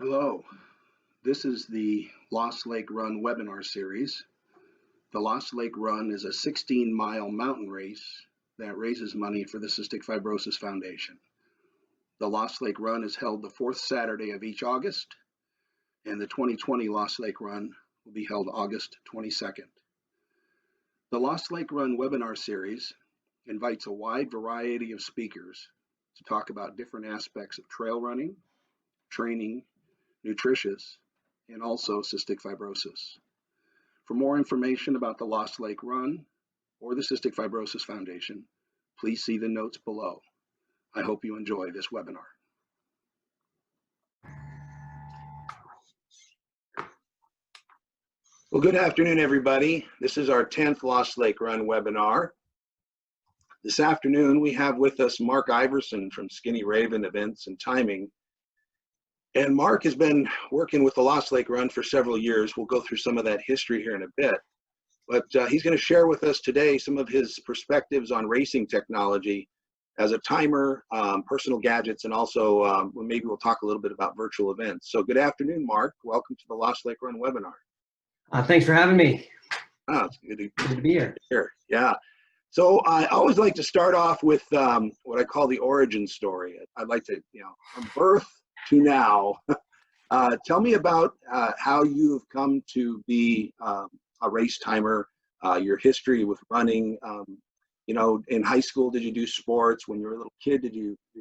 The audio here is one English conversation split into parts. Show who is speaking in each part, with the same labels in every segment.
Speaker 1: Hello, this is the Lost Lake Run webinar series. The Lost Lake Run is a 16-mile mountain race that raises money for the Cystic Fibrosis Foundation. The Lost Lake Run is held the fourth Saturday of each August, and the 2020 Lost Lake Run will be held August 22nd. The Lost Lake Run webinar series invites a wide variety of speakers to talk about different aspects of trail running, training, nutritious, and also cystic fibrosis. For more information about the Lost Lake Run or the Cystic Fibrosis Foundation, please see the notes below. I hope you enjoy this webinar. Well, good afternoon, everybody. This is our 10th Lost Lake Run webinar. This afternoon, we have with us Mark Iverson from Skinny Raven Events and Timing. And Mark has been working with the Lost Lake Run for several years. We'll go through some of that history here in a bit. But he's going to share with us today some of his perspectives on racing technology as a timer, personal gadgets, and also maybe we'll talk a little bit about virtual events. So good afternoon, Mark. Welcome to the Lost Lake Run webinar.
Speaker 2: Thanks for having me.
Speaker 1: Oh, it's good
Speaker 2: to be here.
Speaker 1: Yeah. So I always like to start off with what I call the origin story. I'd like to, from birth to now, tell me about how you've come to be a race timer, your history with running. In high school, did you do sports? When you were a little kid,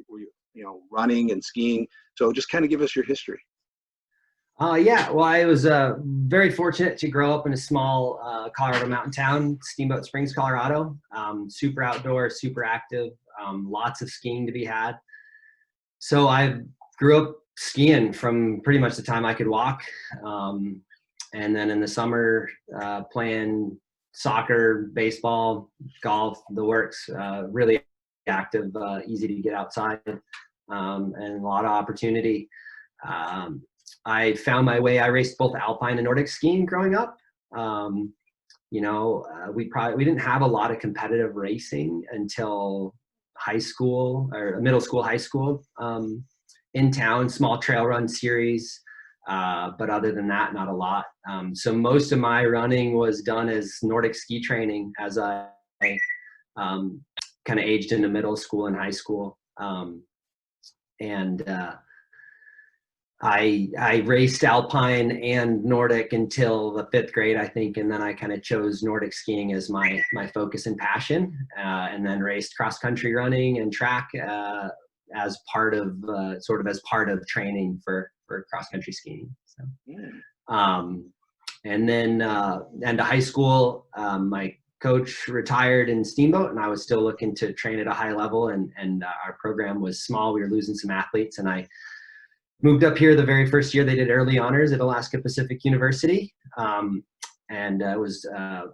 Speaker 1: were you running and skiing? So just kind of give us your history.
Speaker 2: Yeah, well, I was very fortunate to grow up in a small Colorado mountain town, Steamboat Springs, Colorado. Super outdoors, super active, lots of skiing to be had. So I grew up skiing from pretty much the time I could walk. And then in the summer, playing soccer, baseball, golf, the works, really active, easy to get outside, and a lot of opportunity. I found my way. I raced both alpine and Nordic skiing growing up. We didn't have a lot of competitive racing until high school or middle school, high school. In town, small trail run series, but other than that, not a lot. So most of my running was done as Nordic ski training as I kind of aged into middle school and high school. I raced alpine and Nordic until the 5th grade, I think, and then I kind of chose Nordic skiing as my focus and passion, and then raced cross country running and track as part of training for cross country skiing. So, and then into high school, my coach retired in Steamboat, and I was still looking to train at a high level, and our program was small. We were losing some athletes, and I moved up here the very first year they did early honors at Alaska Pacific University. And it was a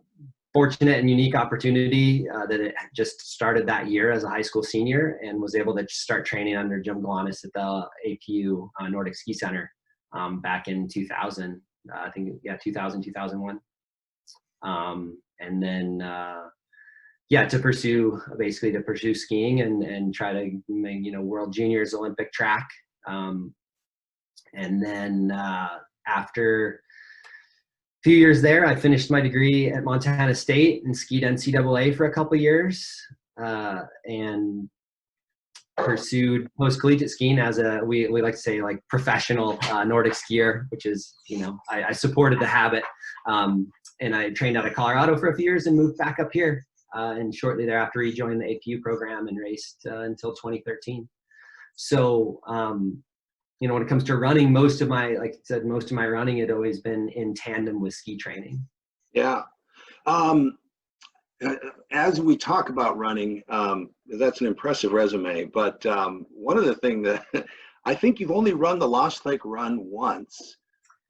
Speaker 2: fortunate and unique opportunity that it just started that year as a high school senior, and was able to start training under Jim Galanes at the APU Nordic Ski Center back in 2000, 2001. And then, to pursue skiing and try to make, World Juniors, Olympic track. And then after a few years there, I finished my degree at Montana State and skied NCAA for a couple of years, and pursued post-collegiate skiing as we like to say, like, professional Nordic skier, which is, I supported the habit. And I trained out of Colorado for a few years and moved back up here, and shortly thereafter rejoined the APU program and raced until 2013. So, when it comes to running, most of my running had always been in tandem with ski training.
Speaker 1: Yeah. As we talk about running, that's an impressive resume, but one of the things that I think you've only run the Lost Lake Run once,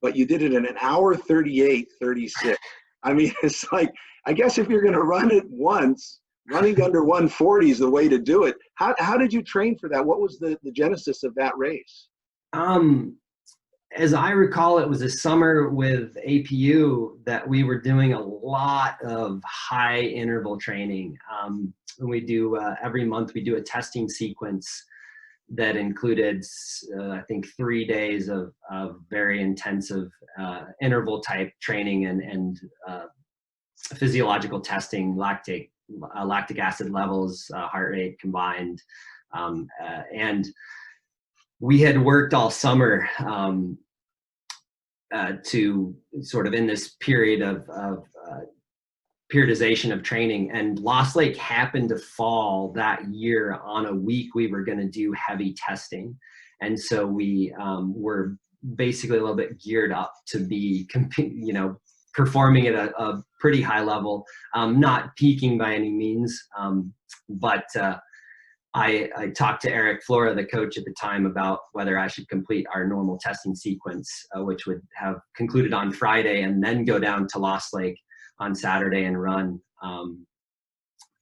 Speaker 1: but you did it in 1:38:36. I mean, it's like, I guess if you're going to run it once, running under 140 is the way to do it. How did you train for that? What was the genesis of that race?
Speaker 2: As I recall, it was a summer with APU that we were doing a lot of high interval training. We do every month we do a testing sequence that included, I think, 3 days of very intensive interval type training and physiological testing, lactic acid levels, heart rate combined. And we had worked all summer to sort of in this period of periodization of training, and Lost Lake happened to fall that year on a week we were going to do heavy testing. And so we were basically a little bit geared up to be, performing at a pretty high level, not peaking by any means. But I talked to Erik Flora, the coach at the time, about whether I should complete our normal testing sequence, which would have concluded on Friday, and then go down to Lost Lake on Saturday and run.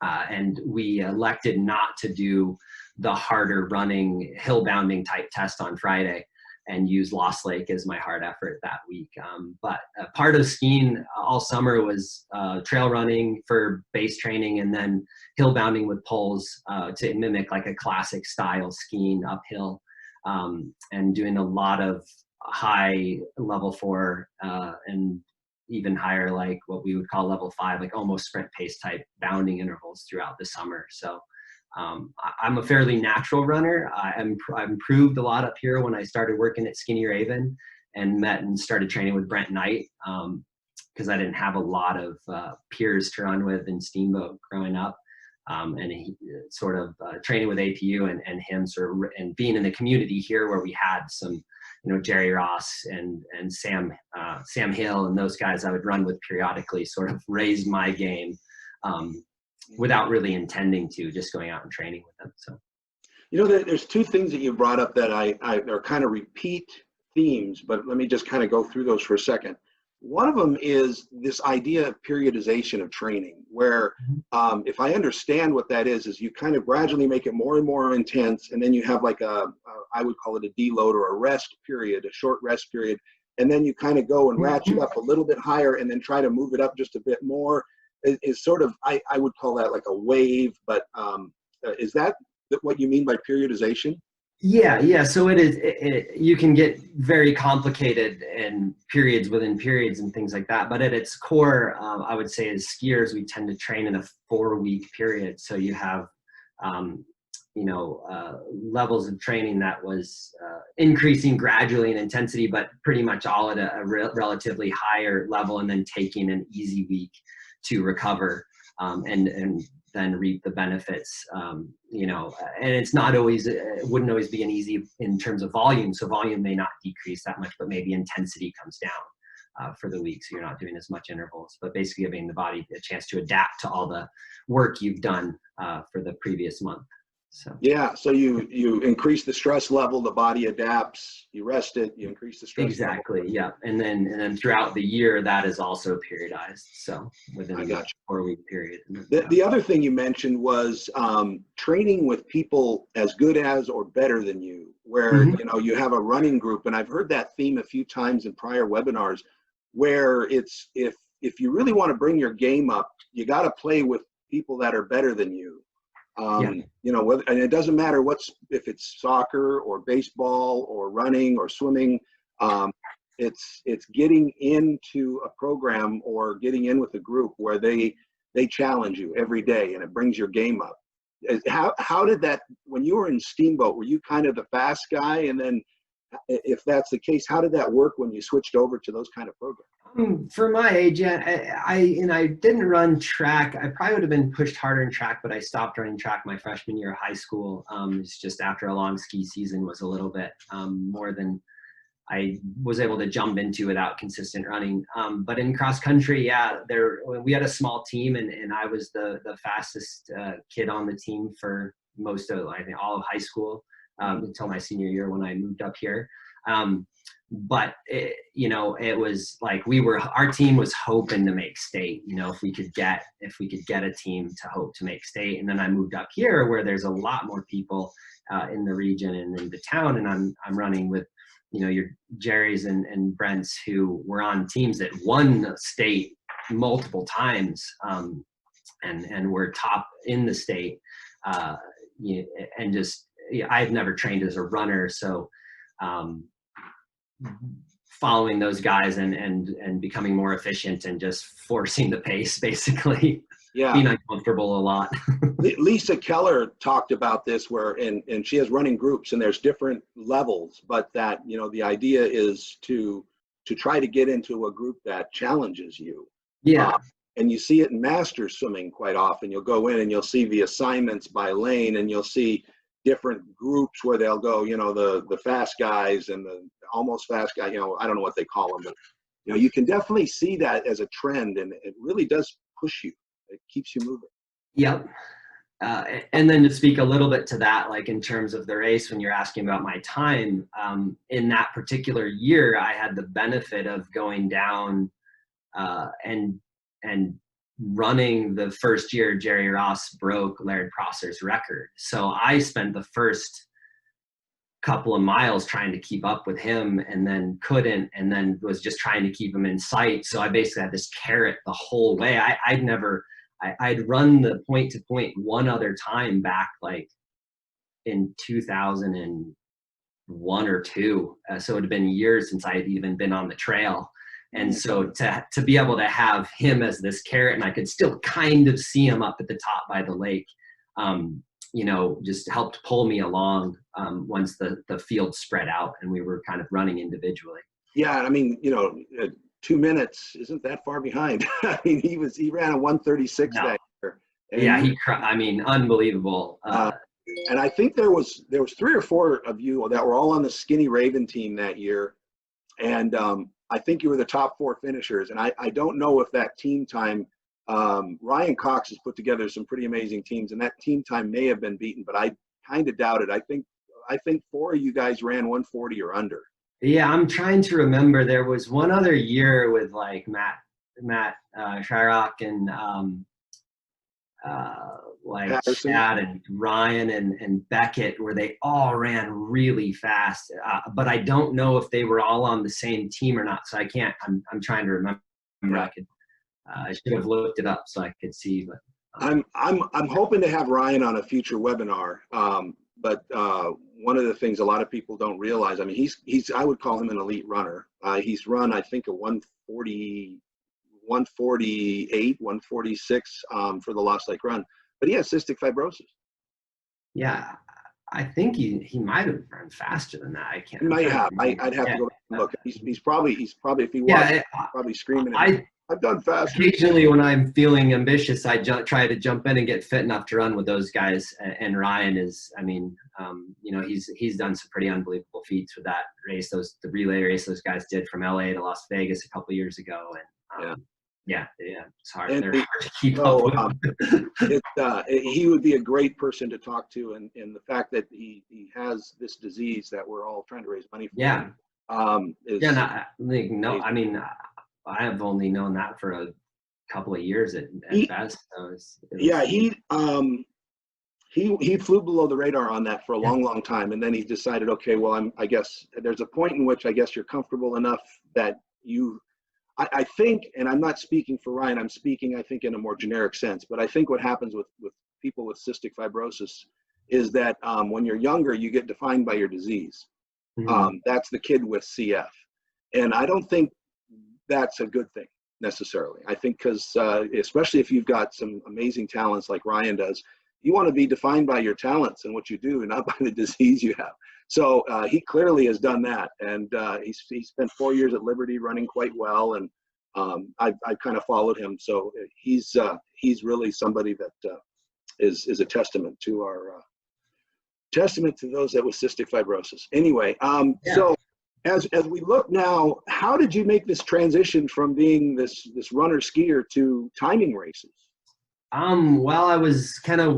Speaker 2: And we elected not to do the harder running hill bounding type test on Friday and use Lost Lake as my hard effort that week. But part of skiing all summer was trail running for base training, and then hill bounding with poles to mimic like a classic style skiing uphill, and doing a lot of high level 4 and even higher, like what we would call level 5, like almost sprint pace type bounding intervals throughout the summer. So I'm a fairly natural runner. I've improved a lot up here when I started working at Skinny Raven and met and started training with Brent Knight, because I didn't have a lot of peers to run with in Steamboat growing up. And he sort of training with APU and him sort of, and being in the community here where we had some, Jerry Ross and Sam Hill and those guys I would run with periodically, sort of raised my game without really intending to, just going out and training with them. So,
Speaker 1: there's two things that you brought up that I are kind of repeat themes, but let me just kind of go through those for a second. One of them is this idea of periodization of training, where if I understand what that is you kind of gradually make it more and more intense, and then you have like I would call it a deload or a rest period, a short rest period, and then you kind of go and ratchet up a little bit higher and then try to move it up just a bit more. Is sort of, I would call that like a wave, but is that what you mean by periodization?
Speaker 2: Yeah. So it is. You can get very complicated and periods within periods and things like that. But at its core, I would say as skiers, we tend to train in a 4-week period. So you have, levels of training that was increasing gradually in intensity, but pretty much all at a relatively higher level, and then taking an easy week to recover and then reap the benefits, and it's not always, it wouldn't always be an easy in terms of volume. So volume may not decrease that much, but maybe intensity comes down for the week. So you're not doing as much intervals, but basically giving the body a chance to adapt to all the work you've done for the previous month. So yeah,
Speaker 1: so you increase the stress level, the body adapts, you rest it, you increase the stress
Speaker 2: exactly
Speaker 1: level.
Speaker 2: Yeah, and then throughout the year that is also periodized, so within a 4-week period.
Speaker 1: The other thing you mentioned was training with people as good as or better than you, where you have a running group, and I've heard that theme a few times in prior webinars, where it's if you really want to bring your game up, you got to play with people that are better than you. And it doesn't matter if it's soccer or baseball or running or swimming. It's getting into a program or getting in with a group where they challenge you every day, and it brings your game up. How did that, when you were in Steamboat, were you kind of the fast guy? And then if that's the case, how did that work when you switched over to those kind of programs?
Speaker 2: For my age, I didn't run track. I probably would have been pushed harder in track, but I stopped running track my freshman year of high school. It's just after a long ski season was a little bit more than I was able to jump into without consistent running. But in cross country, we had a small team, and I was the fastest kid on the team for most of, I think, all of high school until my senior year when I moved up here. But it was like our team was hoping to make state, if we could get a team to hope to make state. And then I moved up here where there's a lot more people in the region and in the town, and I'm running with your Jerry's and Brent's, who were on teams that won state multiple times and were top in the state, and just yeah, I had never trained as a runner, so following those guys and becoming more efficient and just forcing the pace, basically.
Speaker 1: Yeah.
Speaker 2: Being uncomfortable a lot.
Speaker 1: Lisa Keller talked about this and she has running groups and there's different levels, but that, you know, the idea is to try to get into a group that challenges you.
Speaker 2: Yeah.
Speaker 1: And you see it in master swimming quite often. You'll go in and you'll see the assignments by lane, and you'll see different groups where they'll go, you know, the fast guys and the almost fast guy, you know, I don't know what they call them, but, you know, you can definitely see that as a trend, and it really does push you. It keeps you moving.
Speaker 2: Yep. And then to speak a little bit to that, like in terms of the race, when you're asking about my time, in that particular year, I had the benefit of going down and running the first year Jerry Ross broke Laird Prosser's record. So I spent the first couple of miles trying to keep up with him, and then couldn't, and then was just trying to keep him in sight. So I basically had this carrot the whole way. I'd run the point to point one other time back, like in 2001 or two. So it had been years since I had even been on the trail. And so to be able to have him as this carrot, and I could still kind of see him up at the top by the lake, you know, just helped pull me along once the field spread out and we were kind of running individually.
Speaker 1: Yeah, I mean, you know, 2 minutes isn't that far behind. I mean, he ran a 1:36 that year. And
Speaker 2: yeah, I mean, unbelievable.
Speaker 1: And I think there was 3 or 4 of you that were all on the Skinny Raven team that year, and I think you were the top 4 finishers. And I don't know if that team time, Ryan Cox has put together some pretty amazing teams, and that team time may have been beaten, but I kind of doubt it. I think 4 of you guys ran 140 or under.
Speaker 2: Yeah, I'm trying to remember. There was one other year with like Matt Shyrock and like
Speaker 1: Patterson.
Speaker 2: Chad and Ryan and Beckett, where they all ran really fast. But I don't know if they were all on the same team or not. So I can't. I'm trying to remember. I should have looked it up so I could see. But
Speaker 1: I'm hoping to have Ryan on a future webinar. But one of the things a lot of people don't realize, I mean, he's I would call him an elite runner. He's run, I think, a 140, 148, 146 for the Lost Lake Run, but he has cystic fibrosis.
Speaker 2: Yeah, I think he might have run faster than that. I can't.
Speaker 1: He might have. I'd have to go back and look. He's probably if he was probably screaming at me. I've done fast.
Speaker 2: Occasionally, when I'm feeling ambitious, I try to jump in and get fit enough to run with those guys. And Ryan is, I mean, you know, he's done some pretty unbelievable feats with that race. The relay race those guys did from LA to Las Vegas a couple of years ago, and yeah, it's hard. They're hard to keep up with.
Speaker 1: He would be a great person to talk to, and the fact that he has this disease that we're all trying to raise money for.
Speaker 2: Yeah.
Speaker 1: I
Speaker 2: mean, I have only known that for a couple of years at best. So
Speaker 1: he flew below the radar on that for a long time, and then he decided, okay, well, I guess there's a point in which I guess you're comfortable enough that I think, and I'm not speaking for Ryan, I'm speaking, I think, in a more generic sense, but I think what happens with people with cystic fibrosis is that when you're younger, you get defined by your disease. Mm-hmm. That's the kid with CF. And I don't think that's a good thing necessarily. I think because especially if you've got some amazing talents like Ryan does, you want to be defined by your talents and what you do, and not by the disease you have. So he clearly has done that, and he spent 4 years at Liberty running quite well, and I've kind of followed him. So he's really somebody that is a testament to our testament to those that with cystic fibrosis. Anyway, so as we look now, how did you make this transition from being this runner skier to timing races?
Speaker 2: Well, I was kind of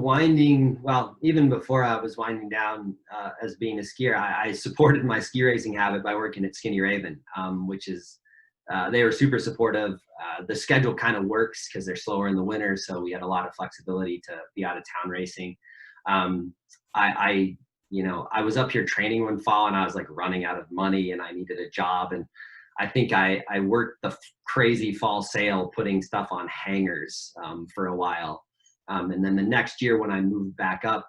Speaker 2: even before I was winding down as being a skier, I supported my ski racing habit by working at Skinny Raven, which is, they were super supportive. The schedule kind of works because they're slower in the winter, so we had a lot of flexibility to be out of town racing. I was up here training one fall, and I was like running out of money, and I needed a job. And I think I worked the crazy fall sale putting stuff on hangers for a while. And then the next year when I moved back up,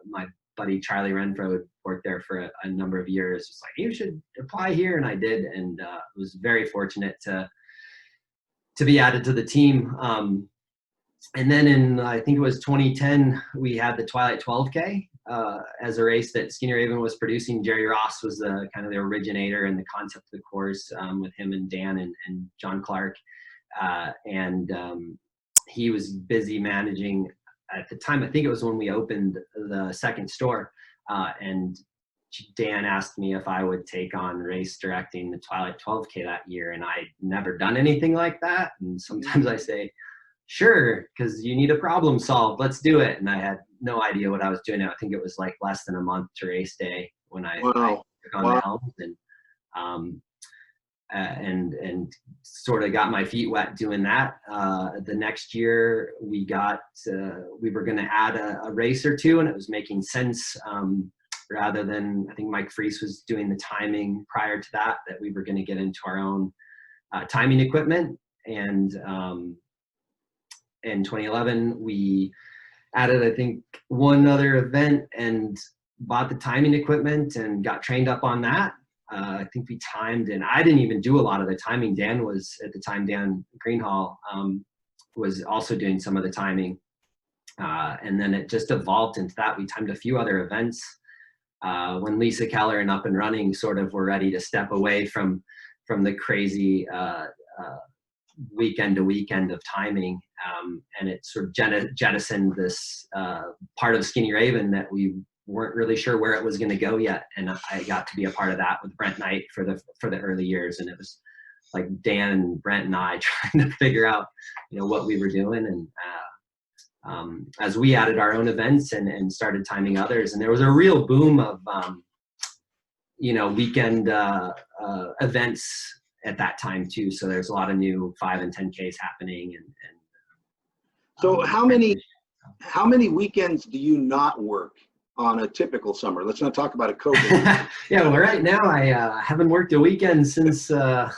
Speaker 2: my buddy Charlie Renfro worked there for a number of years. It's like, you should apply here, and I did, and was very fortunate to be added to the team. And then in, I think it was 2010, we had the Twilight 12K as a race that Skinny Raven was producing. Jerry Ross was the kind of the originator and the concept of the course, with him and Dan and John Clark. He was busy managing at the time. I think it was when we opened the second store, and Dan asked me if I would take on race directing the Twilight 12K that year, and I'd never done anything like that. And sometimes I say, sure, because you need a problem solved, let's do it. And I had no idea what I was doing. I think it was like less than a month to race day when I took on the helm, and sort of got my feet wet doing that. The next year we were going to add a race or two, and it was making sense, rather than, I think Mike Freese was doing the timing prior to that we were going to get into our own timing equipment. And in 2011, we added, I think, one other event and bought the timing equipment and got trained up on that. I think we timed, and I didn't even do a lot of the timing. Dan was, at the time, Dan Greenhall was also doing some of the timing. And then it just evolved into that. We timed a few other events. When Lisa Keller and Up and Running sort of were ready to step away from the crazy weekend to weekend of timing, and it sort of jettisoned this part of Skinny Raven that we weren't really sure where it was going to go yet. And I got to be a part of that with Brent Knight for the early years. And it was like Dan and Brent and I trying to figure out, what we were doing. And as we added our own events and started timing others, and there was a real boom of, weekend events at that time too. So there's a lot of new 5 and 10Ks happening.
Speaker 1: So how many weekends do you not work on a typical summer? Let's not talk about a COVID.
Speaker 2: Yeah, well, right now I haven't worked a weekend since I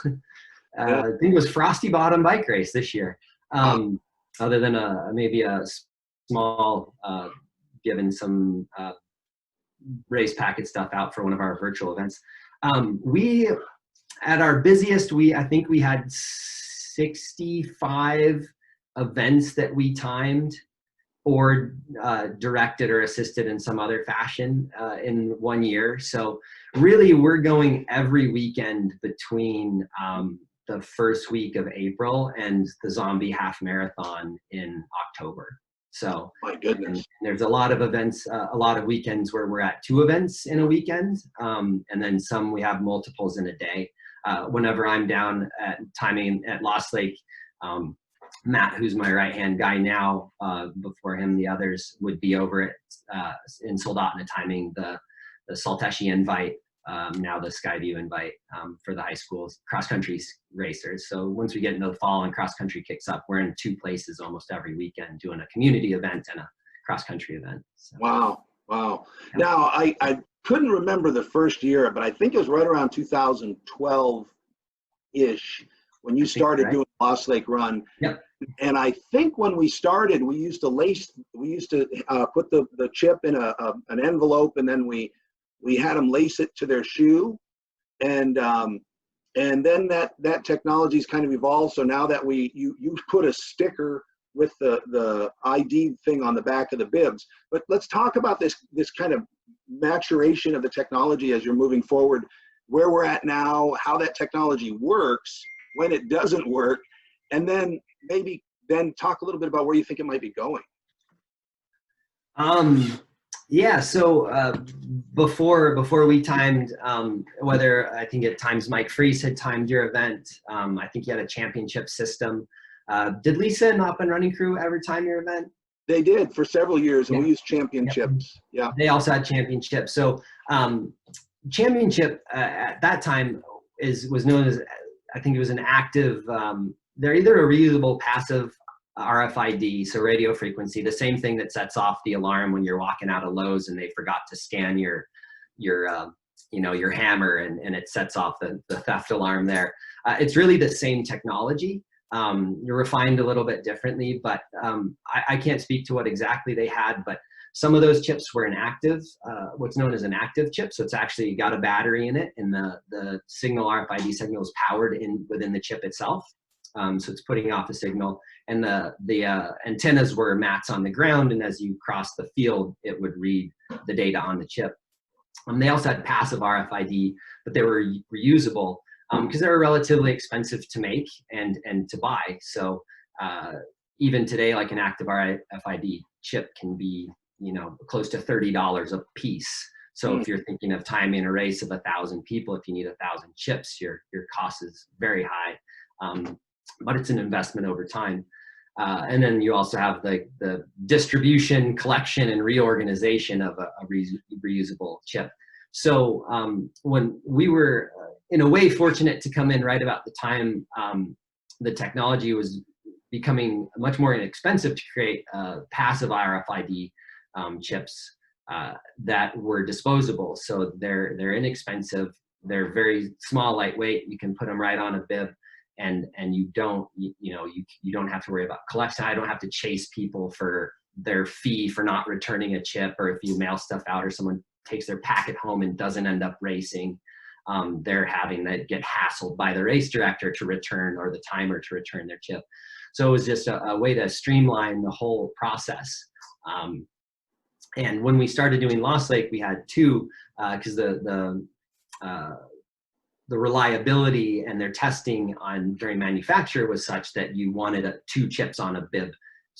Speaker 2: think it was Frosty Bottom bike race this year. Other than maybe a small giving some race packet stuff out for one of our virtual events. We, at our busiest, I think we had 65 events that we timed or directed or assisted in some other fashion in 1 year. So really we're going every weekend between the first week of April and the Zombie Half Marathon in October. So
Speaker 1: my goodness,
Speaker 2: there's a lot of events, a lot of weekends where we're at 2 events in a weekend. And then some we have multiples in a day. Whenever I'm down at timing at Lost Lake, Matt, who's my right-hand guy now, before him, the others would be over at in Soldotna timing the Salteshi invite, now the Skyview invite, for the high school cross-country racers. So once we get into the fall and cross-country kicks up, we're in 2 places almost every weekend doing a community event and a cross-country event. So.
Speaker 1: Wow. Yeah. Now, I couldn't remember the first year, but I think it was right around 2012-ish when you started doing Lost Lake Run.
Speaker 2: Yep.
Speaker 1: And I think when we started, we used to put the chip in an envelope, and then we had them lace it to their shoe, and then that technology's kind of evolved. So now that you put a sticker with the ID thing on the back of the bibs. But let's talk about this kind of maturation of the technology as you're moving forward, where we're at now, how that technology works, when it doesn't work, and then maybe talk a little bit about where you think it might be going.
Speaker 2: Yeah, so before we timed, whether I think at times Mike Freese had timed your event, I think you had a championship system. Did Lisa and Up and Running crew ever time your event?
Speaker 1: They did for several years, and we used championships. Yeah.
Speaker 2: They also had championships. So championship at that time was known as, I think it was an active, they're either a reusable passive RFID, so radio frequency, the same thing that sets off the alarm when you're walking out of Lowe's and they forgot to scan your hammer and it sets off the theft alarm there. It's really the same technology. You're refined a little bit differently, but I can't speak to what exactly they had, but Some of those chips were inactive, what's known as an active chip. So it's actually got a battery in it, and the signal, RFID signal, is powered within the chip itself. So it's putting off a signal, and the antennas were mats on the ground, and as you cross the field, it would read the data on the chip. They also had passive RFID, but they were reusable because they were relatively expensive to make and to buy. So even today, like an active RFID chip can be, you know, close to $30 a piece. So if you're thinking of timing a race of 1,000 people, if you need 1,000 chips, your cost is very high. But it's an investment over time. And then you also have the distribution, collection, and reorganization of a reusable chip. So when we were, in a way, fortunate to come in right about the time the technology was becoming much more inexpensive to create passive RFID chips that were disposable. So they're inexpensive. They're very small, lightweight. You can put them right on a bib. And you don't have to worry about collection. I don't have to chase people for their fee for not returning a chip, or if you mail stuff out or someone takes their packet home and doesn't end up racing, they're having to get hassled by the race director to return, or the timer to return their chip. So it was just a way to streamline the whole process. And when we started doing Lost Lake, we had two, because the reliability and their testing during manufacture was such that you wanted two chips on a bib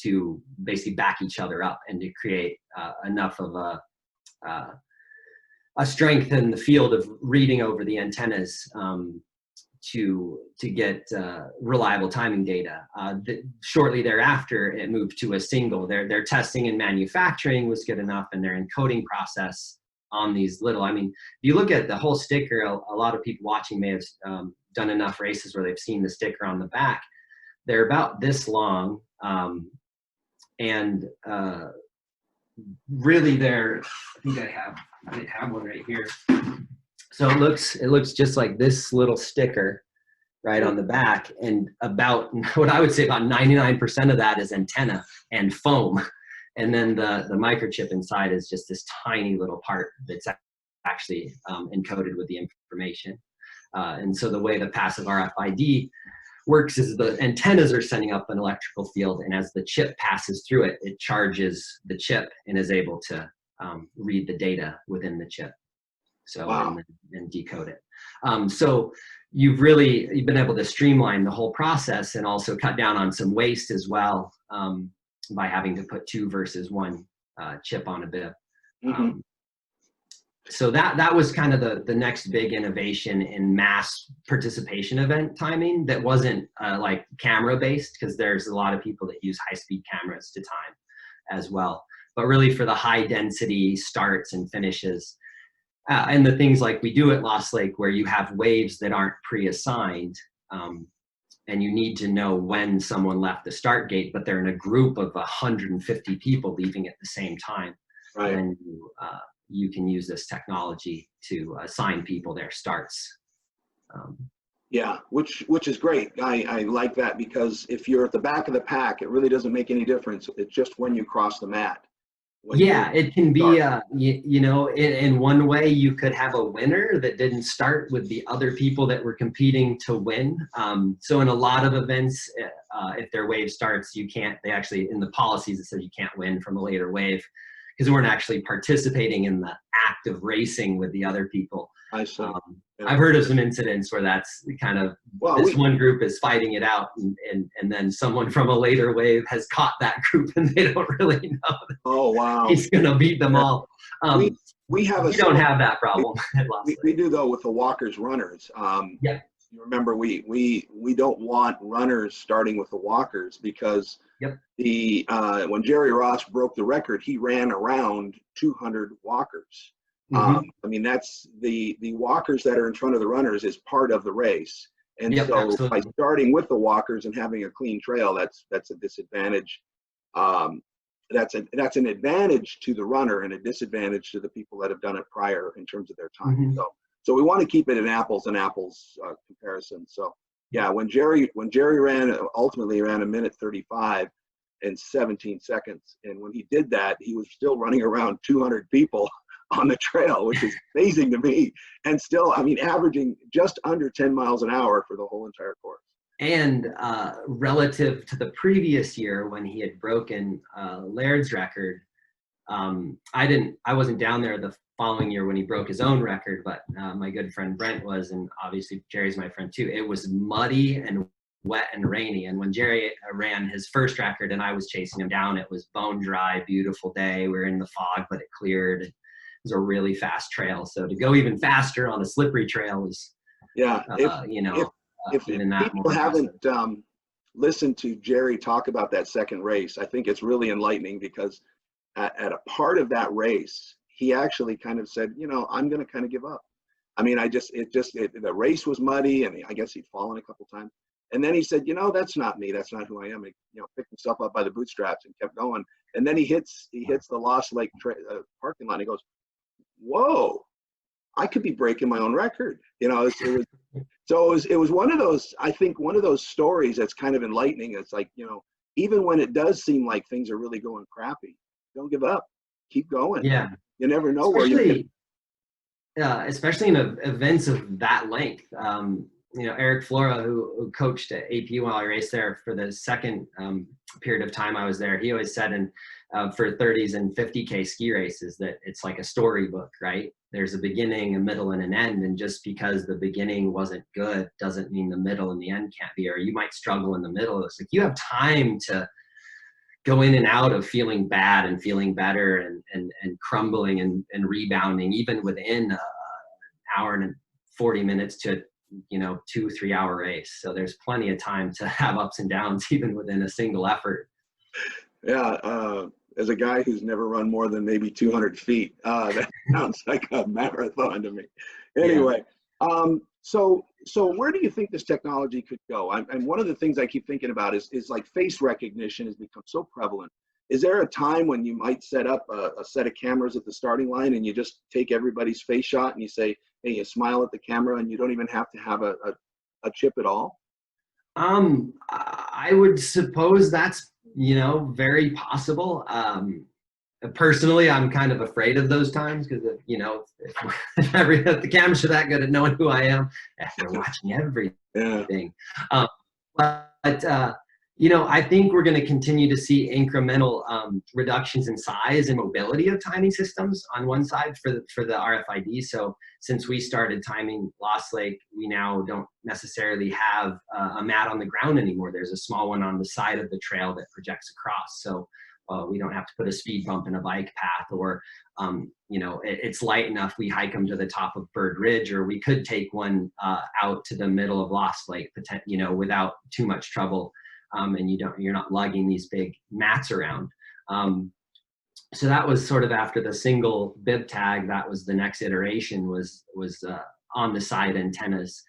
Speaker 2: to basically back each other up and to create enough of a strength in the field of reading over the antennas to get reliable timing data. Shortly thereafter, it moved to a single. Their testing and manufacturing was good enough, and their encoding process on these little, I mean, if you look at the whole sticker, a lot of people watching may have done enough races where they've seen the sticker on the back. They're about this long, and really I think I have one right here. So it looks just like this little sticker right on the back, and about, what I would say, about 99% of that is antenna and foam. And then the microchip inside is just this tiny little part that's actually encoded with the information. And so the way the passive RFID works is the antennas are sending up an electrical field, and as the chip passes through it, it charges the chip and is able to read the data within the chip. So wow. and decode it. So you've been able to streamline the whole process and also cut down on some waste as well. By having to put two versus one chip on a bib. So that was kind of the next big innovation in mass participation event timing that wasn't like camera based, because there's a lot of people that use high-speed cameras to time as well. But really for the high density starts and finishes, and the things like we do at Lost Lake, where you have waves that aren't pre-assigned, and you need to know when someone left the start gate, but they're in a group of 150 people leaving at the same time. Right. And you can use this technology to assign people their starts.
Speaker 1: Yeah, which is great. I like that, because if you're at the back of the pack, it really doesn't make any difference. It's just when you cross the mat.
Speaker 2: Yeah, it can be, you know, in one way you could have a winner that didn't start with the other people that were competing to win. So in a lot of events, if their wave starts, they actually, in the policies, it says you can't win from a later wave, because we weren't actually participating in the act of racing with the other people. I see. I've heard of some incidents where that's kind of, one group is fighting it out, and then someone from a later wave has caught that group, and they don't really know. Oh, wow. He's going to beat them all. We don't have that problem.
Speaker 1: We do, though, with the walkers runners. Yeah. You remember, we don't want runners starting with the walkers, because when Jerry Ross broke the record, he ran around 200 walkers. I mean, that's the walkers that are in front of the runners is part of the race. And so absolutely. By starting with the walkers and having a clean trail, that's a disadvantage. That's an advantage to the runner and a disadvantage to the people that have done it prior in terms of their time. So we want to keep it an apples and apples comparison. So yeah, when Jerry ultimately ran a minute 35, in 17 seconds. And when he did that, he was still running around 200 people on the trail, which is amazing to me. And still, I mean, averaging just under 10 miles an hour for the whole entire course.
Speaker 2: And relative to the previous year when he had broken Laird's record, I wasn't down there the following year when he broke his own record, but my good friend Brent was, and obviously Jerry's my friend too. It was muddy and wet and rainy. And when Jerry ran his first record and I was chasing him down, it was bone dry, beautiful day. We were in the fog, but it cleared. It was a really fast trail. So to go even faster on a slippery trail was,
Speaker 1: yeah. If
Speaker 2: even that
Speaker 1: people haven't listened to Jerry talk about that second race, I think it's really enlightening, because at a part of that race, he actually kind of said, you know, I'm going to kind of give up. I mean, the race was muddy, and I guess he'd fallen a couple times. And then he said, you know, that's not me. That's not who I am. He, you know, picked himself up by the bootstraps and kept going. And then he hits the Lost Lake parking lot. And he goes, whoa, I could be breaking my own record. You know, it was one of those, I think, one of those stories that's kind of enlightening. It's like, you know, even when it does seem like things are really going crappy, don't give up. Keep going.
Speaker 2: Yeah.
Speaker 1: You never know where you can.
Speaker 2: Especially in events of that length. You know, Erik Flora, who coached at APU while I raced there for the second period of time I was there, he always said for 30s and 50K ski races that it's like a storybook, right? There's a beginning, a middle, and an end. And just because the beginning wasn't good doesn't mean the middle and the end can't be, or you might struggle in the middle. It's like you have time to go in and out of feeling bad and feeling better and crumbling and rebounding, even within an hour and 40 minutes to, you know, 2-3 hour race. So there's plenty of time to have ups and downs even within a single effort.
Speaker 1: Yeah. As a guy who's never run more than maybe 200 feet, that sounds like a marathon to me. Anyway, yeah. So where do you think this technology could go? And one of the things I keep thinking about is like face recognition has become so prevalent. Is there a time when you might set up a set of cameras at the starting line and you just take everybody's face shot and you say, hey, you smile at the camera and you don't even have to have a chip at all?
Speaker 2: I would suppose that's, you know, very possible. Personally, I'm kind of afraid of those times because, you know, if the cameras are that good at knowing who I am, they're watching everything.
Speaker 1: Yeah.
Speaker 2: But you know, I think we're going to continue to see incremental reductions in size and mobility of timing systems on one side for the RFID. So since we started timing Lost Lake, we now don't necessarily have a mat on the ground anymore. There's a small one on the side of the trail that projects across. So we don't have to put a speed bump in a bike path, or, you know, it's light enough. We hike them to the top of Bird Ridge, or we could take one out to the middle of Lost Lake, you know, without too much trouble. And you're not lugging these big mats around. So that was sort of after the single bib tag. That was the next iteration was on the side antennas.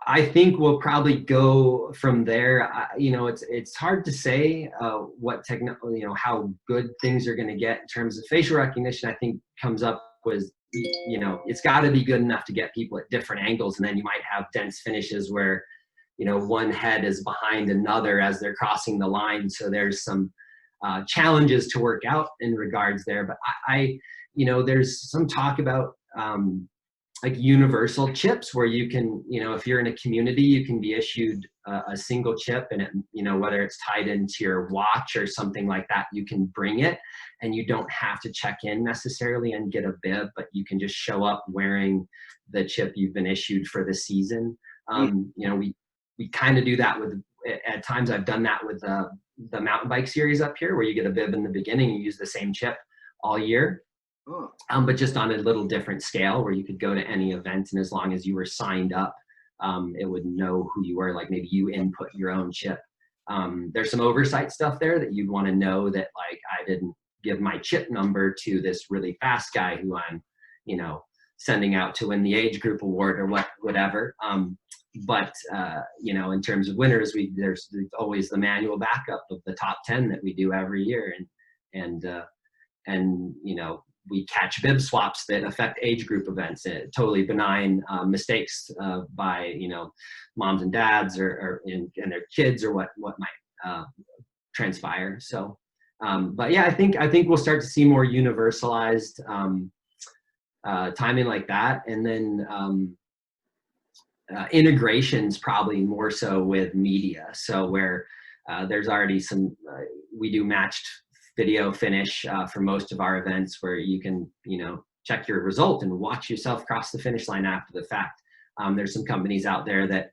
Speaker 2: I think we'll probably go from there. You know, it's hard to say what you know, how good things are going to get in terms of facial recognition. I think comes up with, you know, it's got to be good enough to get people at different angles, and then you might have dense finishes where, you know, one head is behind another as they're crossing the line. So there's some challenges to work out in regards there. But you know, there's some talk about like universal chips where you can, you know, if you're in a community, you can be issued a single chip, and it, you know, whether it's tied into your watch or something like that, you can bring it and you don't have to check in necessarily and get a bib, but you can just show up wearing the chip you've been issued for the season. You know, we kind of do that with, at times I've done that with the mountain bike series up here, where you get a bib in the beginning, you use the same chip all year. But just on a little different scale, where you could go to any event, and as long as you were signed up, it would know who you were. Like maybe you input your own chip. There's some oversight stuff there that you'd want to know, that like I didn't give my chip number to this really fast guy who I'm, you know, sending out to win the age group award or whatever. But you know, in terms of winners, there's always the manual backup of the top 10 that we do every year, and you know, we catch bib swaps that affect age group events, totally benign mistakes by, you know, moms and dads or and their kids or what might transpire. So, but yeah, I think we'll start to see more universalized timing like that, and then integrations probably more so with media. So where there's already some, we do matched video finish for most of our events, where you can, check your result and watch yourself cross the finish line after the fact. There's some companies out there that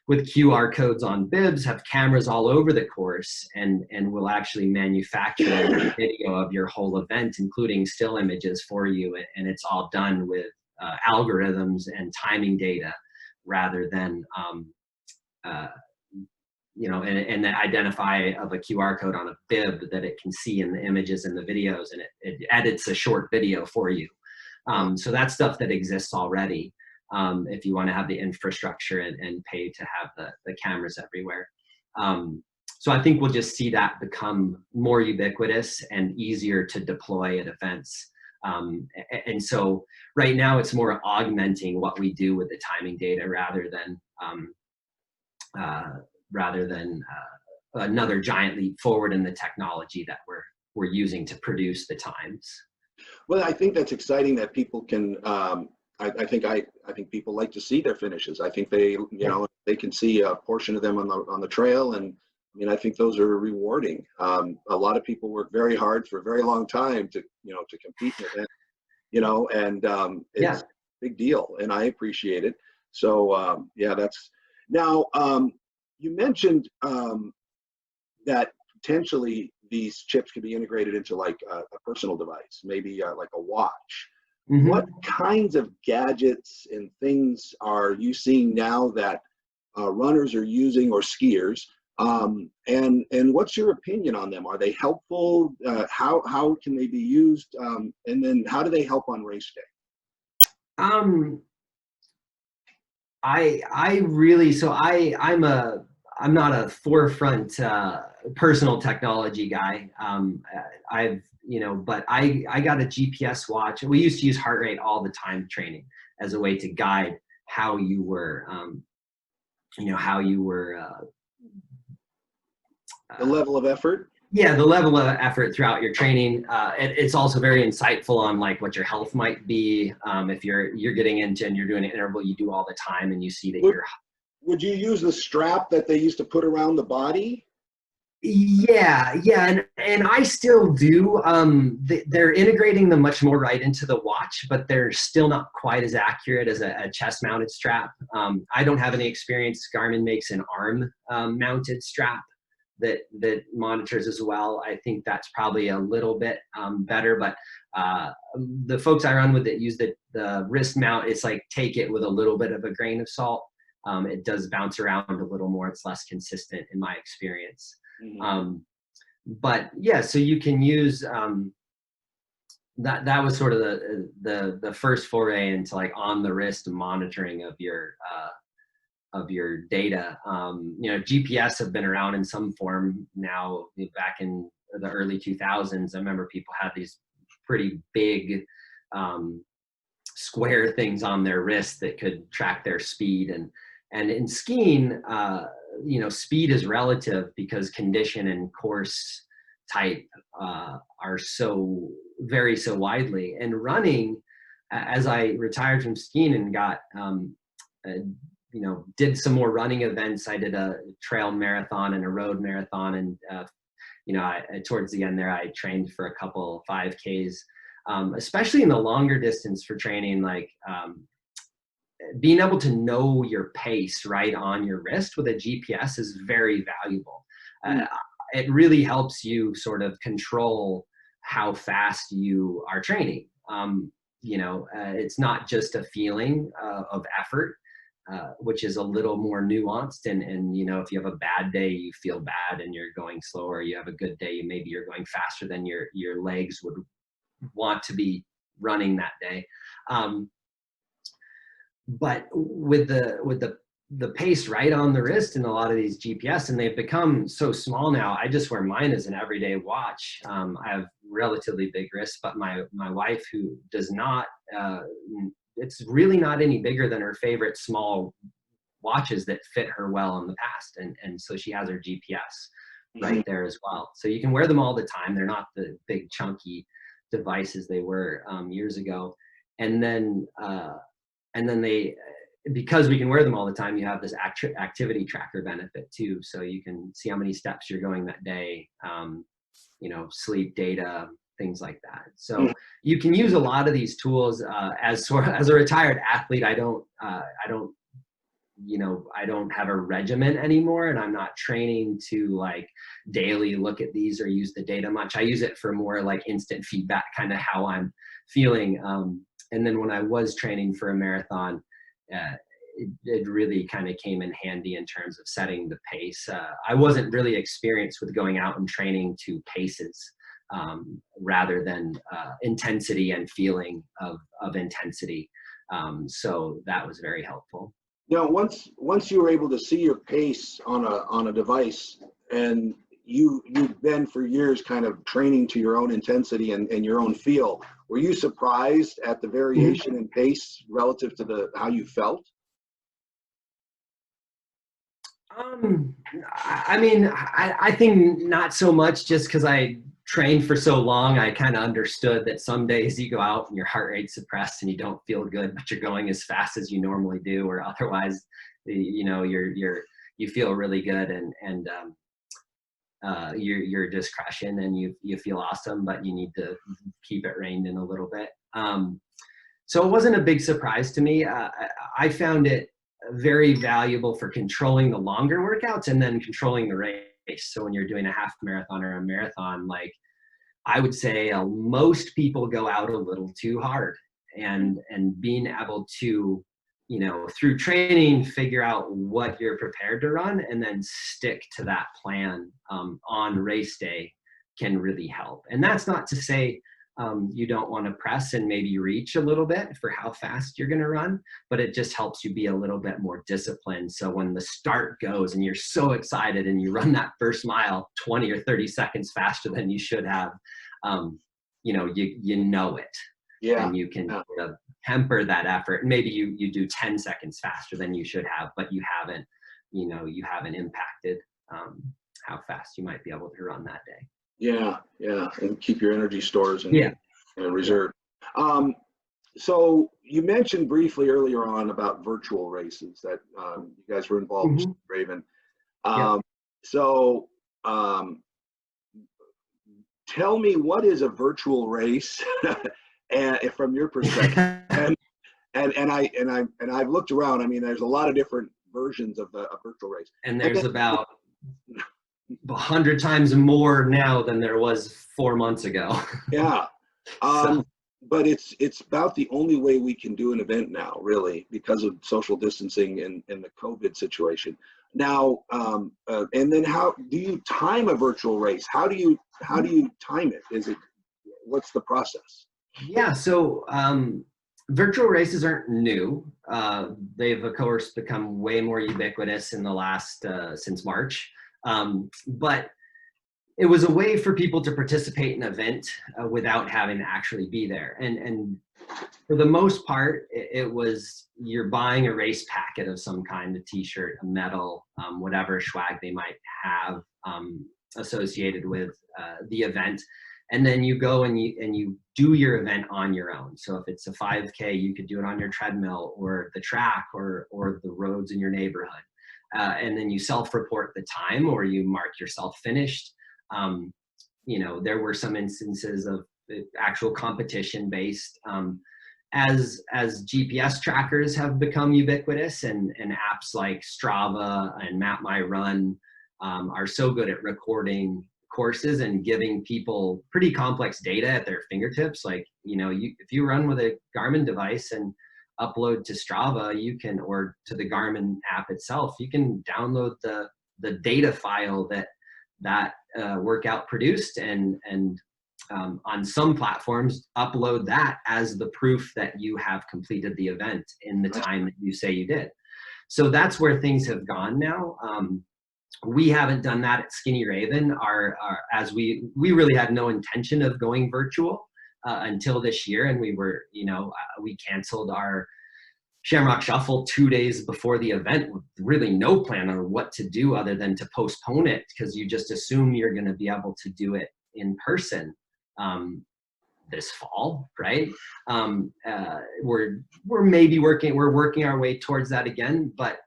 Speaker 2: with QR codes on bibs have cameras all over the course and will actually manufacture a video of your whole event, including still images for you. And it's all done with algorithms and timing data rather than, and identify of a QR code on a bib that it can see in the images and the videos, and it edits a short video for you. So that's stuff that exists already. If you want to have the infrastructure and pay to have the cameras everywhere. So I think we'll just see that become more ubiquitous and easier to deploy at events. And so right now it's more augmenting what we do with the timing data rather than another giant leap forward in the technology that we're using to produce the times.
Speaker 1: Well, I think that's exciting that people can, I think people like to see their finishes. I think they, they can see a portion of them on the trail, and I think those are rewarding. A lot of people work very hard for a very long time to compete in events, and it's a big deal, and I appreciate it. So that's now. You mentioned that potentially these chips could be integrated into like a personal device, maybe like a watch. Mm-hmm. What kinds of gadgets and things are you seeing now that runners are using, or skiers? And what's your opinion on them? Are they helpful? How can they be used? And then how do they help on race day?
Speaker 2: I'm not a forefront personal technology guy. But I got a GPS watch. We used to use heart rate all the time training as a way to guide how you were,
Speaker 1: the level of effort.
Speaker 2: Yeah, the level of effort throughout your training. It's also very insightful on like what your health might be. If you're getting into and you're doing an interval you do all the time, and you see that
Speaker 1: Would you use the strap that they used to put around the body?
Speaker 2: Yeah, and I still do. They're integrating them much more right into the watch, but they're still not quite as accurate as a chest-mounted strap. I don't have any experience. Garmin makes an arm-mounted strap that monitors as well. I think that's probably a little bit better, but the folks I run with that use the wrist mount, it's like take it with a little bit of a grain of salt. It does bounce around a little more. It's less consistent in my experience. Mm-hmm. But yeah, so you can use that was sort of the first foray into like on the wrist monitoring of your data. GPS have been around in some form now. Back in the early 2000s, I remember people had these pretty big square things on their wrist that could track their speed, and in skiing, speed is relative because condition and course type are so vary so widely. And running, as I retired from skiing and got, did some more running events. I did a trail marathon and a road marathon, and towards the end there, I trained for a couple 5Ks, especially in the longer distance for training, like. Being able to know your pace right on your wrist with a GPS is very valuable. It really helps you sort of control how fast you are training. It's not just a feeling of effort, which is a little more nuanced. And if you have a bad day, you feel bad and you're going slower. You have a good day, maybe you're going faster than your legs would want to be running that day. But with the pace right on the wrist in a lot of these GPS, and they've become so small now, I just wear mine as an everyday watch. I have relatively big wrists, but my wife, who does not, it's really not any bigger than her favorite small watches that fit her well in the past. And so she has her GPS. right there as well. So you can wear them all the time. They're not the big chunky devices they were years ago. And then they, because we can wear them all the time, you have this activity tracker benefit too. So you can see how many steps you're going that day, you know, sleep data, things like that. So you can use a lot of these tools. As a retired athlete, I don't have a regimen anymore, and I'm not training to like daily look at these or use the data much. I use it for more like instant feedback, kind of how I'm feeling. And then when I was training for a marathon, it really kind of came in handy in terms of setting the pace. I wasn't really experienced with going out and training to paces rather than intensity and feeling of intensity. So that was very helpful.
Speaker 1: Now, once you were able to see your pace on a device, and you've been for years kind of training to your own intensity and your own feel, were you surprised at the variation in pace relative to how you felt?
Speaker 2: I mean, I think not so much, just because I trained for so long. I kind of understood that some days you go out and your heart rate's suppressed and you don't feel good, but you're going as fast as you normally do, or otherwise, you know, you feel really good and you're just crushing and you feel awesome, but you need to keep it reined in a little bit. So it wasn't a big surprise to me. I found it very valuable for controlling the longer workouts and then controlling the race. So when you're doing a half marathon or a marathon, like I would say most people go out a little too hard, and being able to, you know, through training, figure out what you're prepared to run and then stick to that plan on race day can really help. And that's not to say you don't want to press and maybe reach a little bit for how fast you're going to run, but it just helps you be a little bit more disciplined. So when the start goes and you're so excited and you run that first mile 20 or 30 seconds faster than you should have, you know it. Yeah. And you can sort of temper that effort. Maybe you do 10 seconds faster than you should have, but you haven't impacted how fast you might be able to run that day. Yeah, and keep your energy stores and reserve.
Speaker 1: So you mentioned briefly earlier on about virtual races that you guys were involved with Raven. So tell me, what is a virtual race, and from your perspective? and I've looked around. I mean, there's a lot of different versions of a virtual race,
Speaker 2: and there's about 100 times more now than there was 4 months ago.
Speaker 1: But it's about the only way we can do an event now, really, because of social distancing and the COVID situation. Now, and then how do you time a virtual race? How do you time it? What's the process?
Speaker 2: Yeah, so virtual races aren't new. They've of course become way more ubiquitous in the last since March. But it was a way for people to participate in an event without having to actually be there. And for the most part, it was you're buying a race packet of some kind, a t-shirt, a medal, whatever swag they might have associated with the event. And then you go and you do your event on your own. So if it's a 5K, you could do it on your treadmill or the track or the roads in your neighborhood. And then you self-report the time or you mark yourself finished. You know, there were some instances of actual competition based. As GPS trackers have become ubiquitous and apps like Strava and Map My Run are so good at recording courses and giving people pretty complex data at their fingertips. Like, you know, if you run with a Garmin device and upload to Strava, or to the Garmin app itself, you can download the data file that workout produced and on some platforms upload that as the proof that you have completed the event in the time that you say you did. So that's where things have gone now. We haven't done that at Skinny Raven. As we really had no intention of going virtual until this year, and we were, we canceled our Shamrock Shuffle 2 days before the event with really no plan on what to do other than to postpone it, because you just assume you're going to be able to do it in person this fall, right? We're working our way towards that again, but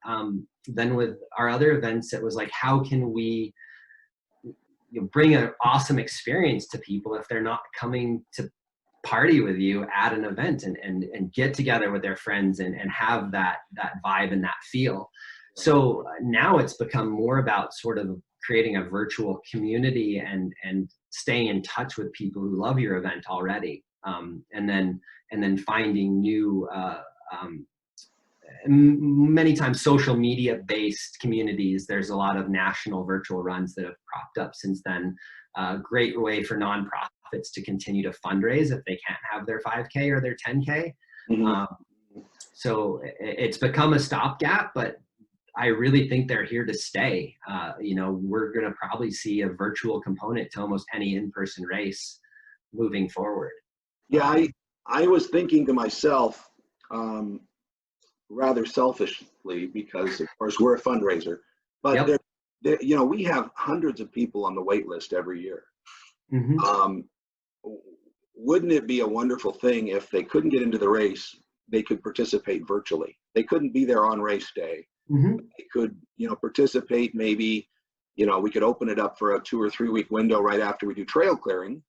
Speaker 2: then with our other events, it was like, how can we bring an awesome experience to people if they're not coming to party with you at an event and get together with their friends and have that vibe and that feel. So now it's become more about sort of creating a virtual community and staying in touch with people who love your event already, and then finding new many times social media based communities. There's a lot of national virtual runs that have cropped up since then. Great way for nonprofits to continue to fundraise if they can't have their 5K or their 10K. So it's become a stopgap, but I really think they're here to stay. We're going to probably see a virtual component to almost any in-person race moving forward.
Speaker 1: Yeah, I was thinking to myself, rather selfishly, because of course we're a fundraiser, but we have hundreds of people on the wait list every year. Wouldn't it be a wonderful thing if they couldn't get into the race, they could participate virtually? They couldn't be there on race day. They could, participate. Maybe, we could open it up for a 2 or 3 week window right after we do trail clearing,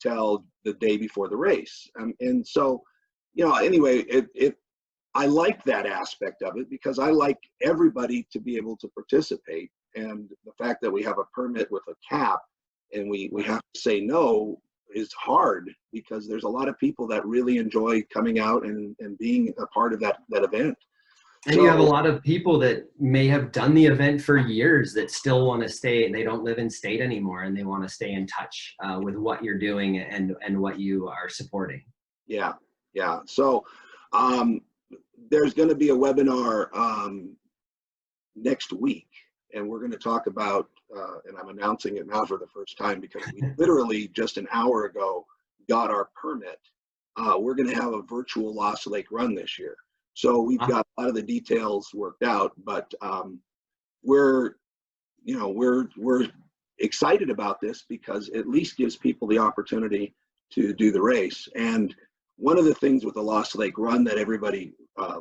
Speaker 1: till the day before the race. And so, anyway, I like that aspect of it, because I like everybody to be able to participate. And the fact that we have a permit with a cap and we have to say no is hard, because there's a lot of people that really enjoy coming out and being a part of that event.
Speaker 2: And so, you have a lot of people that may have done the event for years that still want to stay. They don't live in state anymore, and they want to stay in touch with what you're doing and what you are supporting. Yeah.
Speaker 1: So there's going to be a webinar next week, and we're going to talk about, and I'm announcing it now for the first time because we literally just an hour ago got our permit. We're going to have a virtual Lost Lake run this year. So we've got a lot of the details worked out, but we're excited about this because it at least gives people the opportunity to do the race. And one of the things with the Lost Lake run that everybody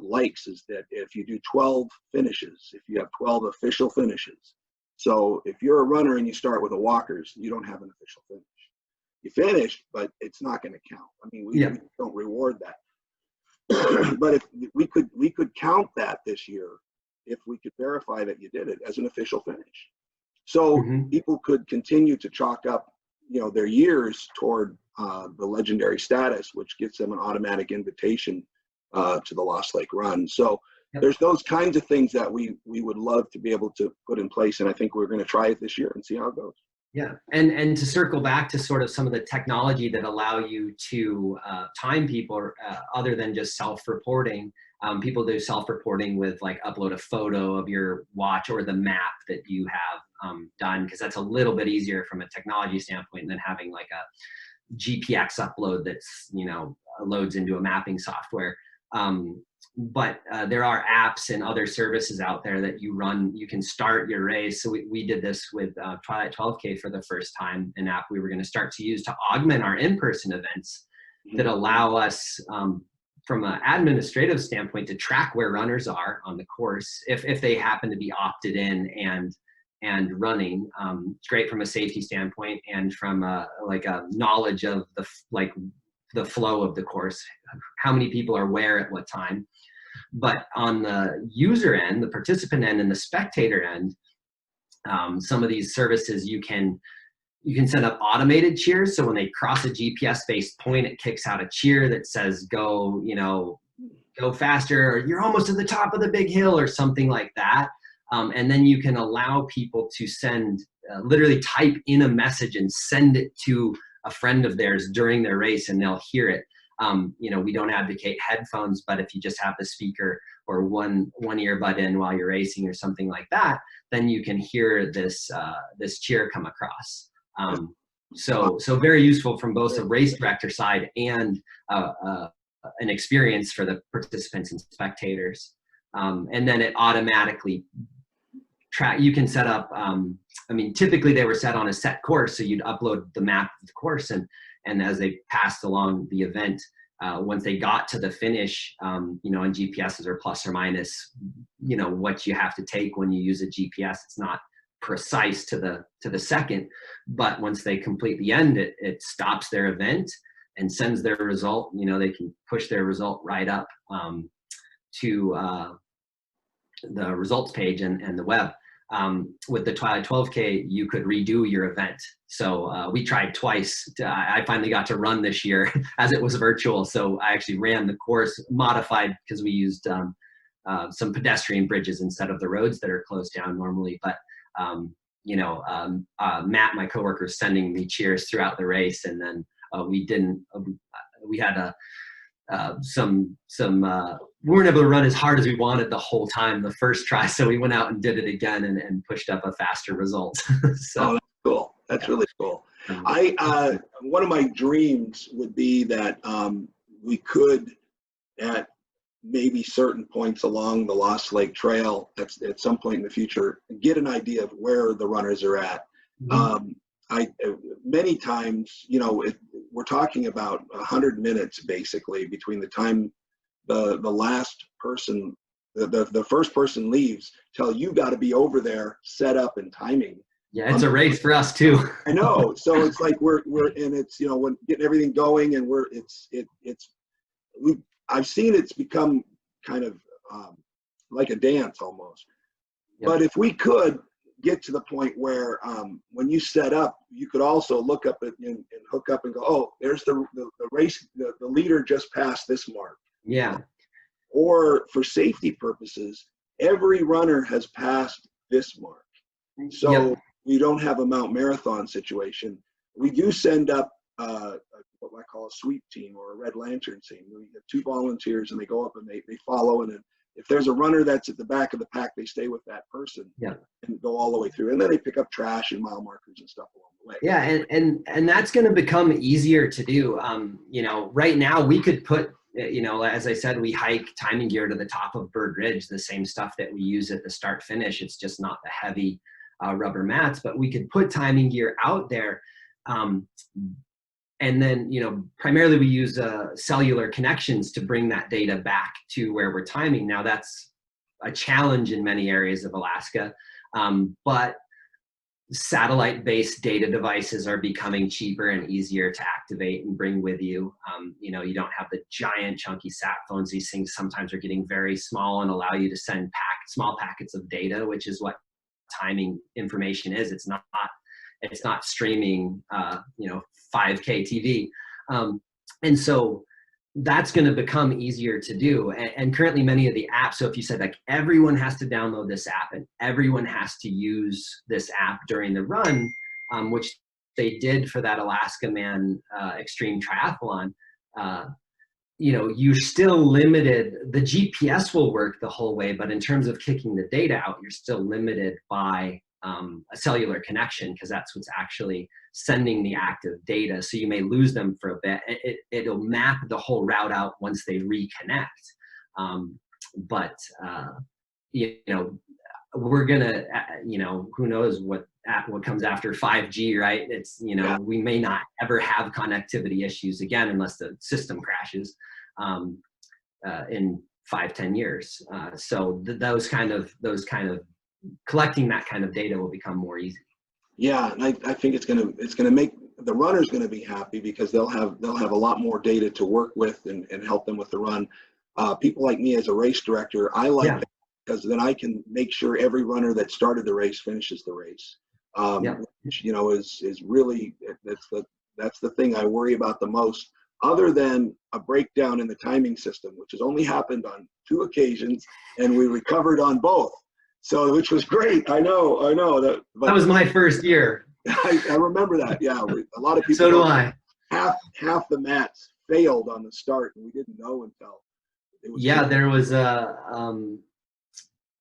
Speaker 1: likes is that if you do 12 finishes, if you have 12 official finishes, so if you're a runner and you start with a walkers, you don't have an official finish. You finished, but it's not going to count. I mean, we don't reward that. But if we could count that this year, if we could verify that you did it as an official finish. So people could continue to chalk up, their years toward the legendary status, which gets them an automatic invitation to the Lost Lake run. So there's those kinds of things that we would love to be able to put in place. And I think we're going to try it this year and see how it goes.
Speaker 2: Yeah, and to circle back to sort of some of the technology that allow you to time people other than just self-reporting. People do self-reporting with like upload a photo of your watch or the map that you have done, because that's a little bit easier from a technology standpoint than having like a GPX upload that's, loads into a mapping software. But there are apps and other services out there that you can start your race. So we did this with Twilight 12K for the first time, an app we were going to start to use to augment our in-person events that allow us from an administrative standpoint to track where runners are on the course if they happen to be opted in and running. It's great from a safety standpoint and from a knowledge of the flow of the course, how many people are where at what time. But on the user end, the participant end, and the spectator end, some of these services you can set up automated cheers. So when they cross a GPS-based point, it kicks out a cheer that says go faster, or you're almost at the top of the big hill, or something like that. And then you can allow people to send, literally type in a message and send it to a friend of theirs during their race, and they'll hear it. We don't advocate headphones, but if you just have the speaker or one earbud in while you're racing or something like that, then you can hear this cheer come across. So very useful from both a race director side and a an experience for the participants and spectators. And then it automatically you can set up, I mean, typically they were set on a set course, so you'd upload the map of the course, and as they passed along the event, once they got to the finish, you know, on GPSs are plus or minus, you know, what you have to take when you use a GPS. It's not precise to the second, but once they complete the end, it stops their event and sends their result. You know, they can push their result right up to the results page and the web. With the Twilight 12K, you could redo your event. So we tried twice. I finally got to run this year as it was virtual. So I actually ran the course modified because we used some pedestrian bridges instead of the roads that are closed down normally. But you know, Matt, my coworker, is sending me cheers throughout the race, and then we had we weren't able to run as hard as we wanted the whole time the first try, so we went out and did it again and pushed up a faster result. So
Speaker 1: oh, that's cool. That's really cool. One of my dreams would be that we could, at maybe certain points along the Lost Lake Trail at some point in the future, get an idea of where the runners are at. Many times, you know, we're talking about 100 minutes basically between the time the last person, the first person leaves till you got to be over there, set up and timing.
Speaker 2: Yeah, it's a race for us too.
Speaker 1: I know. So it's like we're and it's, you know, when getting everything going, and I've seen it's become kind of like a dance almost. Yep. But if we could get to the point where when you set up, you could also look up and hook up and go, oh, there's the race, the leader just passed this mark.
Speaker 2: Yeah.
Speaker 1: Or for safety purposes, every runner has passed this mark. So yep. We don't have a Mount Marathon situation. We do send up what I call a sweep team or a Red Lantern team. We have 2 volunteers, and they go up and they follow, and then if there's a runner that's at the back of the pack, they stay with that person. Yeah. And go all the way through. And then they pick up trash and mile markers and stuff along the way.
Speaker 2: Yeah, and that's going to become easier to do. You know, right now we could put, you know, as I said, we hike timing gear to the top of Bird Ridge, the same stuff that we use at the start finish. It's just not the heavy rubber mats, but we could put timing gear out there. And then, you know, primarily we use cellular connections to bring that data back to where we're timing. Now that's a challenge in many areas of Alaska, but satellite-based data devices are becoming cheaper and easier to activate and bring with you. You know, you don't have the giant chunky sat phones. These things sometimes are getting very small and allow you to send small packets of data, which is what timing information is. It's not streaming, you know, 5K TV. And so that's going to become easier to do. And currently many of the apps, so if you said like everyone has to download this app and everyone has to use this app during the run, which they did for that Alaska Man extreme triathlon, you know, you're still limited. The GPS will work the whole way, but in terms of kicking the data out, you're still limited by a cellular connection, because that's what's actually sending the active data. So you may lose them for a bit. It'll map the whole route out once they reconnect. But you know, we're gonna, you know, who knows what comes after 5G, right? It's, you know, we may not ever have connectivity issues again unless the system crashes in 5-10 years. So those kind of collecting that kind of data will become more easy.
Speaker 1: Yeah, and I think it's gonna make the runners gonna be happy, because they'll have a lot more data to work with and help them with the run. People like me as a race director, I like that, because then I can make sure every runner that started the race finishes the race. Which, you know, is really, that's the thing I worry about the most, other than a breakdown in the timing system, which has only happened on 2 occasions, and we recovered on both. So, which was great. I know that. But
Speaker 2: that was my first year.
Speaker 1: I remember that. Yeah, a lot of people.
Speaker 2: So do I.
Speaker 1: Half the mats failed on the start, and we didn't know until.
Speaker 2: There was a,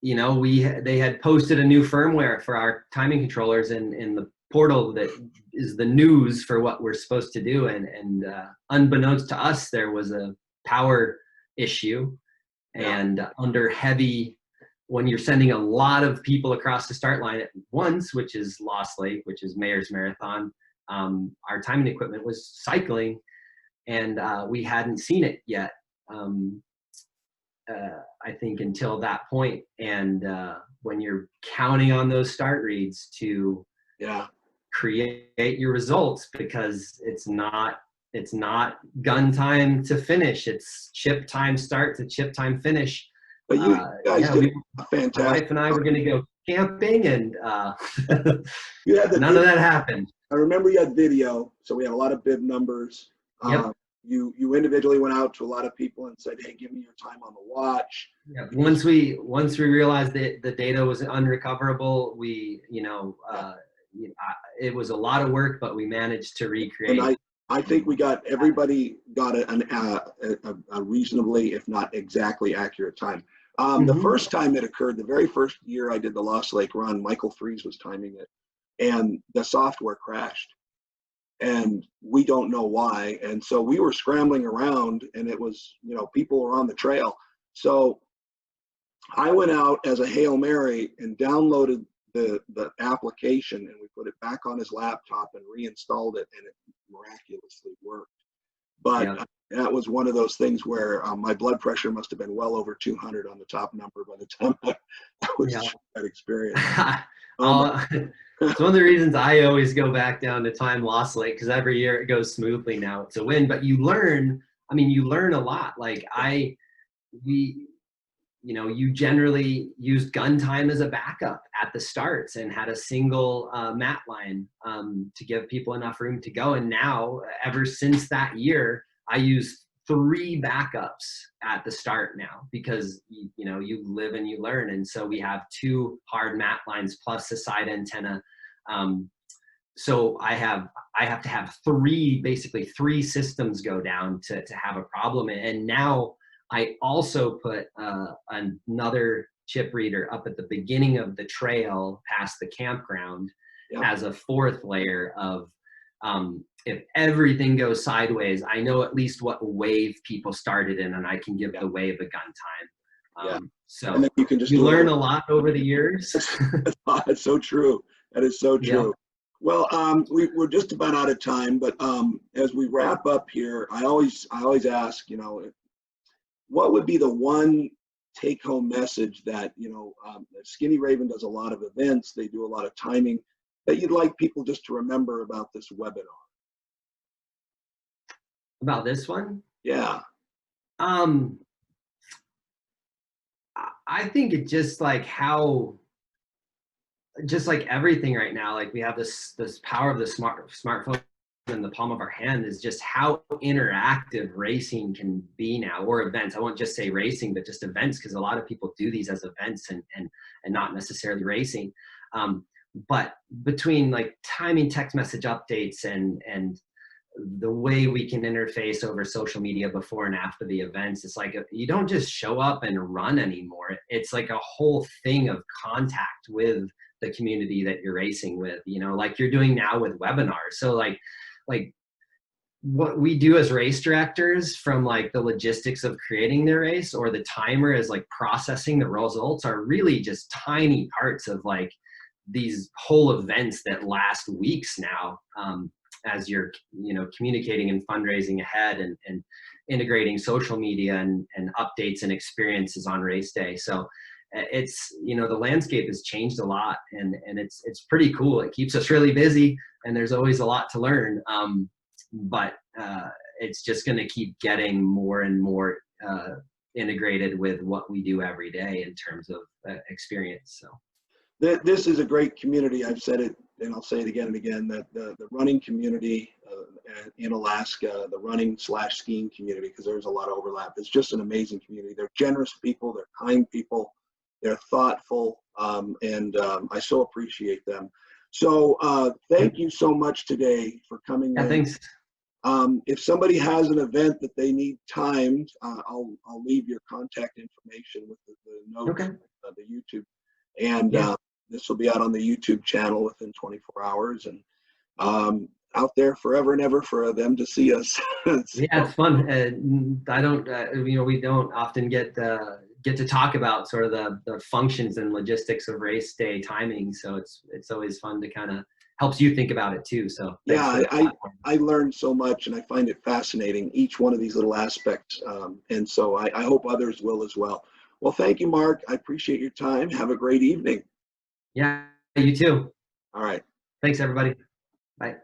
Speaker 2: you know, they had posted a new firmware for our timing controllers in the portal that is the news for what we're supposed to do, and unbeknownst to us, there was a power issue, and under heavy, when you're sending a lot of people across the start line at once, which is Lost Lake, which is Mayor's Marathon, our timing equipment was cycling, and we hadn't seen it yet, I think, until that point. And when you're counting on those start reads to create your results, because it's not gun time to finish, it's chip time start to chip time finish.
Speaker 1: But you guys did fantastic.
Speaker 2: My wife and I were going to go camping, and
Speaker 1: you had
Speaker 2: none of that happened.
Speaker 1: I remember you had video, so we had a lot of bib numbers. You individually went out to a lot of people and said, "Hey, give me your time on the watch."
Speaker 2: Yeah. Once we realized that the data was unrecoverable, it was a lot of work, but we managed to recreate.
Speaker 1: And I think we got everybody got a reasonably, if not exactly accurate time. The first time it occurred, the very first year I did the Lost Lake run, Michael Freeze was timing it, and the software crashed, and we don't know why. And so we were scrambling around, and it was, people were on the trail. So I went out as a Hail Mary and downloaded the application, and we put it back on his laptop and reinstalled it, and it miraculously worked. But that was one of those things where my blood pressure must have been well over 200 on the top number by the time I was that experience.
Speaker 2: It's one of the reasons I always go back down to time Lost Lake, because every year it goes smoothly now. It's a win, but you learn a lot. Like you generally used gun time as a backup at the starts and had a single mat line to give people enough room to go. And now, ever since that year, I use 3 backups at the start now, because you live and you learn. And so we have 2 hard mat lines plus a side antenna. So I have to have basically 3 systems go down to have a problem. And now I also put another chip reader up at the beginning of the trail past the campground as a 4th layer of, if everything goes sideways, I know at least what wave people started in, and I can give the wave a gun time. So and then you can just learn a lot over the years.
Speaker 1: That's so true. That is so true. Well, we're just about out of time, but as we wrap up here, I always ask, what would be the one take-home message that, Skinny Raven does a lot of events, they do a lot of timing, that you'd like people just to remember about this webinar?
Speaker 2: About this one?
Speaker 1: Yeah.
Speaker 2: I think it's just like just like everything right now, like we have this power of the smartphone in the palm of our hand, is just how interactive racing can be now, or events. I won't just say racing, but just events, because a lot of people do these as events and not necessarily racing. But between like timing text message updates and the way we can interface over social media before and after the events, it's like you don't just show up and run anymore. It's like a whole thing of contact with the community that you're racing with, like you're doing now with webinars. So like what we do as race directors, from like the logistics of creating the race, or the timer as like processing the results, are really just tiny parts of like these whole events that last weeks now, as you're communicating and fundraising ahead and integrating social media and updates and experiences on race day. So it's, the landscape has changed a lot, and it's pretty cool. It keeps us really busy, and there's always a lot to learn. But it's just going to keep getting more and more integrated with what we do every day in terms of experience. So
Speaker 1: this is a great community. I've said it, and I'll say it again and again, that the running community in Alaska, the running/skiing community, because there's a lot of overlap, it's just an amazing community. They're generous people, they're kind people, they're thoughtful, and I so appreciate them. So thank you so much today for coming in.
Speaker 2: Thanks.
Speaker 1: If somebody has an event that they need timed, I'll leave your contact information with the notes of the YouTube, and this will be out on the YouTube channel within 24 hours. And
Speaker 3: out there forever and ever for them to see us.
Speaker 2: Yeah, it's fun. I don't, we don't often get to talk about sort of the functions and logistics of race day timing. So it's always fun to kind of helps you think about it too. So
Speaker 3: yeah, I learned so much, and I find it fascinating, each one of these little aspects. And so I hope others will as well. Well, thank you, Mark. I appreciate your time. Have a great evening.
Speaker 2: Yeah, you too.
Speaker 3: All right.
Speaker 2: Thanks, everybody. Bye.